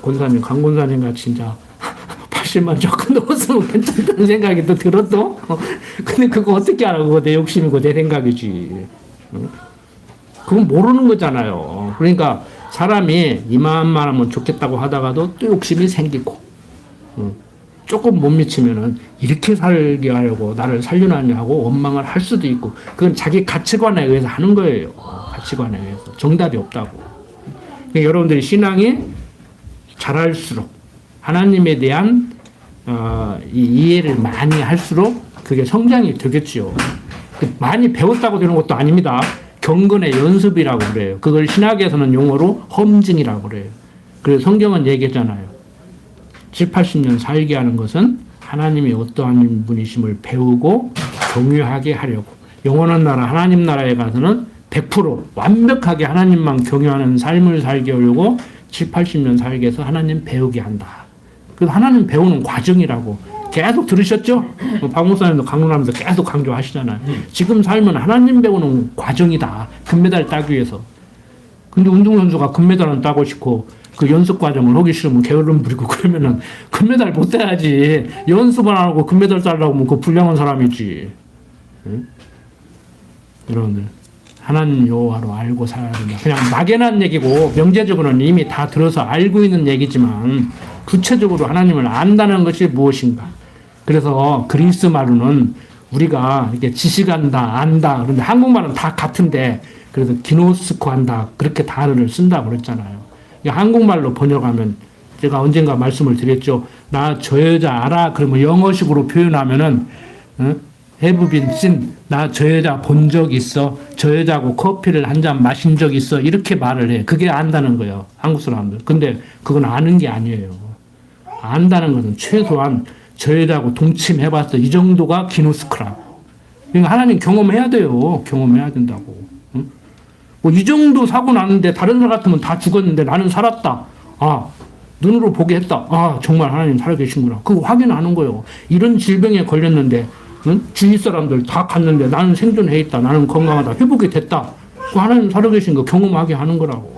권사님, 강권사님 같이 진짜 80만 조금 넘었으면 괜찮다는 생각이 또 들었어. 근데 그거 어떻게 알아? 그거 내 욕심이고 내 생각이지. 그건 모르는 거잖아요. 그러니까 사람이 이만만 하면 좋겠다고 하다가도 또 욕심이 생기고, 조금 못 미치면은 이렇게 살게 하려고 나를 살려놨냐고 원망을 할 수도 있고, 그건 자기 가치관에 의해서 하는 거예요. 가치관에 의해서. 정답이 없다고. 그러니까 여러분들이 신앙이 잘할수록, 하나님에 대한 이 이해를 많이 할수록 그게 성장이 되겠죠. 많이 배웠다고 되는 것도 아닙니다. 경건의 연습이라고 그래요. 그걸 신학에서는 용어로 험증이라고 그래요. 그래서 성경은 얘기했잖아요. 7, 80년 살게 하는 것은 하나님이 어떠한 분이심을 배우고 경유하게 하려고. 영원한 나라, 하나님 나라에 가서는 100% 완벽하게 하나님만 경유하는 삶을 살게 하려고 7, 80년 살게 해서 하나님 배우게 한다. 그래서 하나님 배우는 과정이라고 계속 들으셨죠? 박 목사님도 강론하면서 계속 강조하시잖아요. 지금 삶은 하나님 배우는 과정이다. 금메달 따기 위해서. 근데 운동선수가 금메달은 따고 싶고 그 연습 과정을 하기 싫으면 게으름 부리고 그러면은 금메달 못 따야지. 연습을 안 하고 금메달 따려고 하면 그 불량한 사람이지. 응? 여러분들, 하나님 여호와로 알고 살아야 된다. 그냥 막연한 얘기고 명제적으로는 이미 다 들어서 알고 있는 얘기지만 구체적으로 하나님을 안다는 것이 무엇인가. 그래서 그리스 말로는 우리가 이렇게 지식한다, 안다. 그런데 한국말은 다 같은데 그래서 기노스코 한다. 그렇게 단어를 쓴다고 그랬잖아요. 한국말로 번역하면 제가 언젠가 말씀을 드렸죠. 나 저 여자 알아? 그러면 영어식으로 표현하면은 have been seen. 나 저 여자 본 적 있어. 저 여자하고 커피를 한 잔 마신 적 있어. 이렇게 말을 해. 그게 안다는 거예요. 한국 사람들. 근데 그건 아는 게 아니에요. 안다는 것은 최소한 저 여자하고 동침해봤어. 이 정도가 기노스크라고. 그러니까 하나님 경험해야 돼요. 경험해야 된다고. 뭐 이 정도 사고 났는데 다른 사람 같으면 다 죽었는데 나는 살았다. 아, 눈으로 보게 했다. 아, 정말 하나님 살아계신구나. 그거 확인하는 거예요. 이런 질병에 걸렸는데, 응? 주위 사람들 다 갔는데 나는 생존해 있다. 나는 건강하다. 회복이 됐다. 그 하나님 살아계신 거 경험하게 하는 거라고.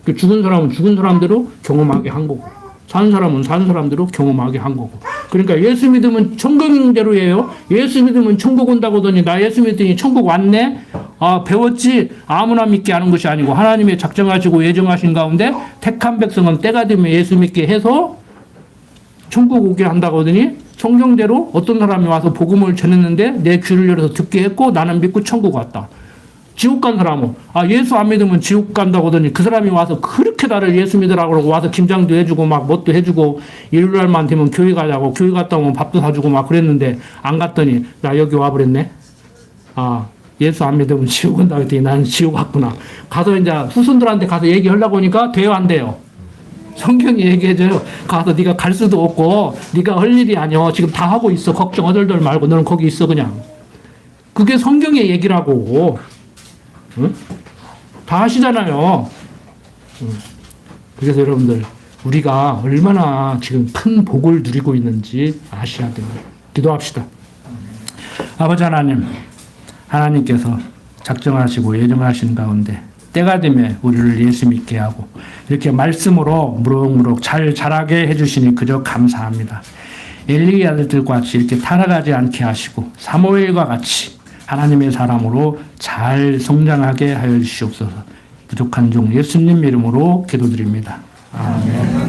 그 죽은 사람은 죽은 사람대로 경험하게 한 거고, 사는 사람은 사는 사람대로 경험하게 한 거고. 그러니까 예수 믿으면 천국대로예요. 예수 믿으면 천국 온다고 하더니 나 예수 믿더니 천국 왔네? 아, 배웠지? 아무나 믿게 하는 것이 아니고 하나님의 작정하시고 예정하신 가운데 택한 백성은 때가 되면 예수 믿게 해서 천국 오게 한다고 하더니 성경대로 어떤 사람이 와서 복음을 전했는데 내 귀를 열어서 듣게 했고 나는 믿고 천국 왔다. 지옥 간 사람은 아, 예수 안 믿으면 지옥 간다고 하더니 그 사람이 와서 그렇게 나를 예수 믿으라고 그러고 와서 김장도 해주고 막 뭣도 해주고 일요일날만 되면 교회 가자고 교회 갔다 오면 밥도 사주고 막 그랬는데 안 갔더니 나 여기 와버렸네. 아, 예수 안 믿으면 지옥 온다 그랬더니 나는 지옥 왔구나. 가서 이제 후손들한테 가서 얘기하려고 하니까 돼요 안 돼요? 성경이 얘기해줘요. 가서 네가 갈 수도 없고 네가 할 일이 아니야. 지금 다 하고 있어. 걱정 어덜덜 말고 너는 거기 있어 그냥. 그게 성경의 얘기라고. 응? 다 하시잖아요. 응. 그래서 여러분들 우리가 얼마나 지금 큰 복을 누리고 있는지 아셔야 돼요. 기도합시다. 아버지 하나님, 하나님께서 작정하시고 예정하신 가운데 때가 되면 우리를 예수 믿게 하고 이렇게 말씀으로 무럭무럭 잘 자라게 해주시니 그저 감사합니다. 엘리 아들들과 같이 이렇게 타락하지 않게 하시고 사무엘과 같이 하나님의 사람으로 잘 성장하게 하여 주시옵소서. 부족한 종 예수님 이름으로 기도드립니다. 아멘.